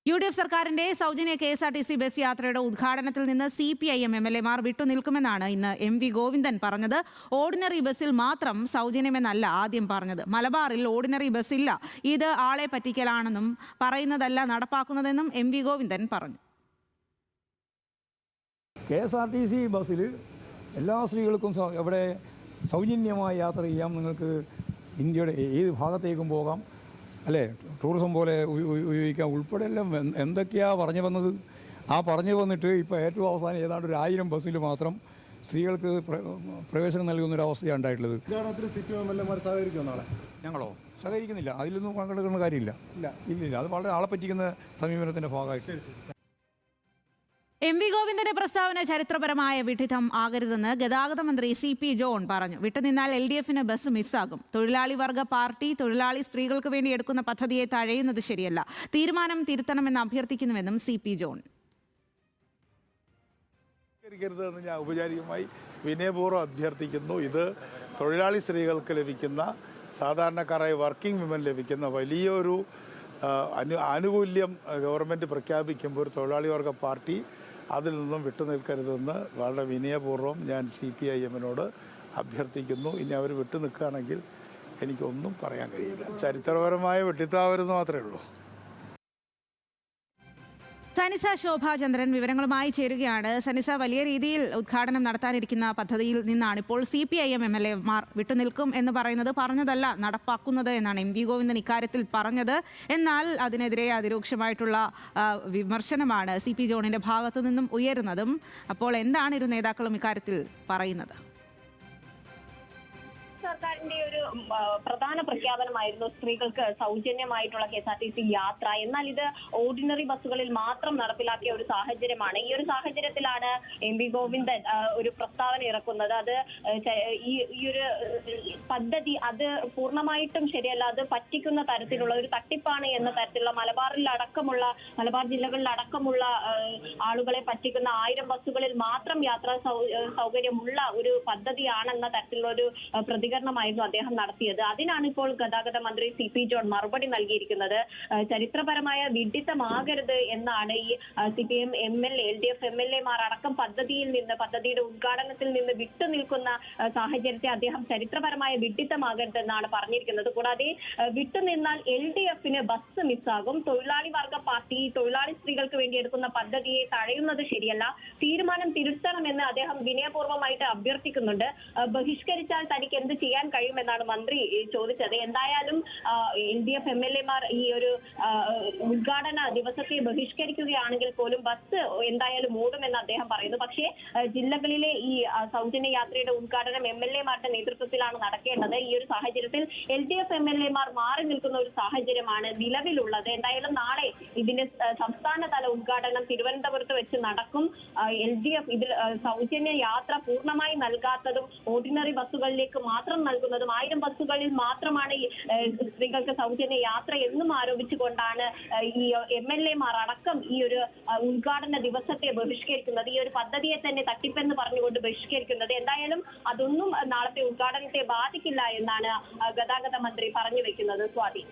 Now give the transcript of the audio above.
UDF സർക്കാരിന്റെ സൗജന്യ KSRTC bus യാത്രയുടെ ഉദ്ഘാടനത്തിൽ നിന്ന് CPIM MLAമാർ വിട്ടുനിൽക്കുമെന്നാണ് ഇന്ന് MV ഗോവിന്ദൻ പറഞ്ഞത്. ഓർഡിനറി ബസ്സിൽ മാത്രം സൗജന്യമെന്നല്ല ആദ്യം പറഞ്ഞത്. മലബാറിൽ ഓർഡിനറി ബസ്സില്ല, ഇത് ആളെ പറ്റിക്കലാണെന്നും പറയുന്നതല്ല നടപ്പാക്കുന്നതെന്നും MV ഗോവിന്ദൻ പറഞ്ഞു. KSRTC ബസ്സിൽ എല്ലാ സ്ത്രീകൾക്കും അവിടെ സൗജന്യമായി യാത്ര ചെയ്യാം. നിങ്ങൾക്ക് ഇന്ത്യയുടെ ഏത് ഭാഗത്തേക്കും പോകാം, അല്ലേ? ടൂറിസം പോലെ ഉപയോഗിക്കാം ഉൾപ്പെടെ എല്ലാം എന്തൊക്കെയാണ് പറഞ്ഞു വന്നത്. പറഞ്ഞു വന്നിട്ട് ഇപ്പോൾ ഏറ്റവും അവസാനം ഏതാണ്ട് 1000 ബസ്സിൽ മാത്രം സ്ത്രീകൾക്ക് പ്രവേശനം നൽകുന്നൊരവസ്ഥയാണ് ഉണ്ടായിട്ടുള്ളത്. ഞങ്ങളോ സഹകരിക്കുന്നില്ല, അതിലൊന്നും പങ്കെടുക്കുന്ന കാര്യമില്ല. ഇല്ല, അത് വളരെ ആളെ പറ്റിക്കുന്ന സമീപനത്തിൻ്റെ ഭാഗമായിട്ട്. MV ഗോവിന്ദന്റെ പ്രസ്താവന ചരിത്രപരമായ വിഡിത്തം ആകരുതെന്ന് ഗതാഗത മന്ത്രി CP ജോൺ പറഞ്ഞു. വിട്ടുനിന്നാൽ LDFന് ബസ് മിസ്സാകും. തൊഴിലാളി വർഗ പാർട്ടി തൊഴിലാളി സ്ത്രീകൾക്ക് വേണ്ടി എടുക്കുന്ന പദ്ധതിയെ തഴയുന്നത് ശരിയല്ല. തീരുമാനം തിരുത്തണമെന്ന് അഭ്യർത്ഥിക്കുന്നുവെന്നും CP ജോൺ. ഞാൻ ഔപചാരികമായി വിനയപൂർവ്വം അഭ്യർത്ഥിക്കുന്നു. ഇത് തൊഴിലാളി സ്ത്രീകൾക്ക് ലഭിക്കുന്ന, സാധാരണക്കാരായ വർക്കിംഗ് വിമൻ ലഭിക്കുന്ന വലിയൊരു ആനുകൂല്യം ഗവൺമെൻറ് പ്രഖ്യാപിക്കുമ്പോൾ ഒരു തൊഴിലാളി വർഗ പാർട്ടി അതിൽ നിന്നും വിട്ടുനിൽക്കരുതെന്ന് വളരെ വിനയപൂർവ്വം ഞാൻ CPIMനോട് അഭ്യർത്ഥിക്കുന്നു. ഇനി അവർ വിട്ടുനിൽക്കുകയാണെങ്കിൽ എനിക്കൊന്നും പറയാൻ കഴിയില്ല. ചരിത്രപരമായ വിഡിത്തമാവരുതെന്ന് മാത്രമേ ഉള്ളൂ. സനിസ ശോഭാചന്ദ്രൻ വിവരങ്ങളുമായി ചേരുകയാണ്. സനിസ, വലിയ രീതിയിൽ ഉദ്ഘാടനം നടത്താനിരിക്കുന്ന പദ്ധതിയിൽ നിന്നാണ് ഇപ്പോൾ CPIM MLAമാർ വിട്ടുനിൽക്കും എന്ന് പറയുന്നത്. പറഞ്ഞതല്ല നടപ്പാക്കുന്നത് എന്നാണ് MV ഗോവിന്ദൻ ഇക്കാര്യത്തിൽ പറഞ്ഞത്. എന്നാൽ അതിനെതിരെ അതിരൂക്ഷമായിട്ടുള്ള വിമർശനമാണ് CP ജോണിന്റെ ഭാഗത്തു നിന്നും ഉയരുന്നതും. അപ്പോൾ എന്താണ് ഇരു നേതാക്കളും ഇക്കാര്യത്തിൽ പറയുന്നത്? സർക്കാരിന്റെ ഒരു പ്രധാന പ്രഖ്യാപനമായിരുന്നു സ്ത്രീകൾക്ക് സൗജന്യമായിട്ടുള്ള KSRTC യാത്ര. എന്നാൽ ഇത് ഓർഡിനറി ബസ്സുകളിൽ മാത്രം നടപ്പിലാക്കിയ ഒരു സാഹചര്യമാണ്. ഈ ഒരു സാഹചര്യത്തിലാണ് MV ഗോവിന്ദൻ ഒരു പ്രസ്താവന ഇറക്കുന്നത്. അത് ഈ ഒരു പദ്ധതി അത് പൂർണ്ണമായിട്ടും ശരിയല്ല, അത് പറ്റിക്കുന്ന തരത്തിലുള്ള ഒരു തട്ടിപ്പാണ് എന്ന തരത്തിലുള്ള മലബാർ ജില്ലകളിലടക്കമുള്ള ആളുകളെ പറ്റിക്കുന്ന 1000 ബസ്സുകളിൽ മാത്രം യാത്രാ സൗകര്യമുള്ള ഒരു പദ്ധതിയാണെന്ന തരത്തിലുള്ള ഒരു പ്രതികരണമായിരുന്നു അദ്ദേഹം നടത്തിയത്. അതിനാണ് ഇപ്പോൾ ഗതാഗത മന്ത്രി CP ജോൺ മറുപടി നൽകിയിരിക്കുന്നത്. ചരിത്രപരമായ വിഡിത്തമാകരുത് എന്നാണ് ഈ CPM MLA LDF MLAമാർ അടക്കം പദ്ധതിയുടെ ഉദ്ഘാടനത്തിൽ നിന്ന് വിട്ടുനിൽക്കുന്ന സാഹചര്യത്തെ അദ്ദേഹം ചരിത്രപരമായ വിഡിത്തമാകരുതെന്നാണ് പറഞ്ഞിരിക്കുന്നത്. കൂടാതെ വിട്ടുനിന്നാൽ LDFന് ബസ് മിസ്സാകും. തൊഴിലാളി വർഗ പാർട്ടി തൊഴിലാളി സ്ത്രീകൾക്ക് വേണ്ടി എടുക്കുന്ന പദ്ധതിയെ തഴയുന്നത് ശരിയല്ല. തീരുമാനം തിരുത്തണമെന്ന് അദ്ദേഹം വിനയപൂർവ്വമായിട്ട് അഭ്യർത്ഥിക്കുന്നുണ്ട്. ബഹിഷ്കരിച്ചാൽ തനിക്ക് എന്ത് ചെയ്യാൻ കഴിയുമെന്നാണ് മന്ത്രി ചോദിച്ചത്. എന്തായാലും LDF MLAമാർ ഈ ഒരു ഉദ്ഘാടന ദിവസത്തെ ബഹിഷ്കരിക്കുകയാണെങ്കിൽ പോലും ബസ് എന്തായാലും ഓടുമെന്ന് അദ്ദേഹം പറയുന്നു. പക്ഷേ ജില്ലകളിലെ ഈ സൗജന്യ യാത്രയുടെ ഉദ്ഘാടനം MLAമാരുടെ നേതൃത്വത്തിലാണ് നടക്കേണ്ടത്. ഈ ഒരു സാഹചര്യത്തിൽ LDF MLAമാർ മാറി നിൽക്കുന്ന ഒരു സാഹചര്യമാണ് നിലവിലുള്ളത്. എന്തായാലും നാളെ ഇതിന്റെ സംസ്ഥാനതല ഉദ്ഘാടനം തിരുവനന്തപുരത്ത് വെച്ച് നടക്കും. LDF ഇതിൽ സൗജന്യ യാത്ര പൂർണ്ണമായി നൽകാത്തതും ഓർഡിനറി ബസ്സുകളിലേക്ക് മാത്രം നൽകുന്നതും 1000 ബസ്സുകളിൽ മാത്രമാണ് സ്ത്രീകൾക്ക് സൗജന്യ യാത്ര എന്നും ആരോപിച്ചുകൊണ്ടാണ് ഈ MLAമാർ അടക്കം ഈ ഒരു ഉദ്ഘാടന ദിവസത്തെ ബഹിഷ്കരിക്കുന്നത്. ഈ ഒരു പദ്ധതിയെ തന്നെ തട്ടിപ്പെന്ന് പറഞ്ഞുകൊണ്ട് ബഹിഷ്കരിക്കുന്നത്. എന്തായാലും അതൊന്നും നാളത്തെ ഉദ്ഘാടനത്തെ ബാധിക്കില്ല എന്നാണ് ഗതാഗത മന്ത്രി പറഞ്ഞു വെക്കുന്നത്. സ്വാതി.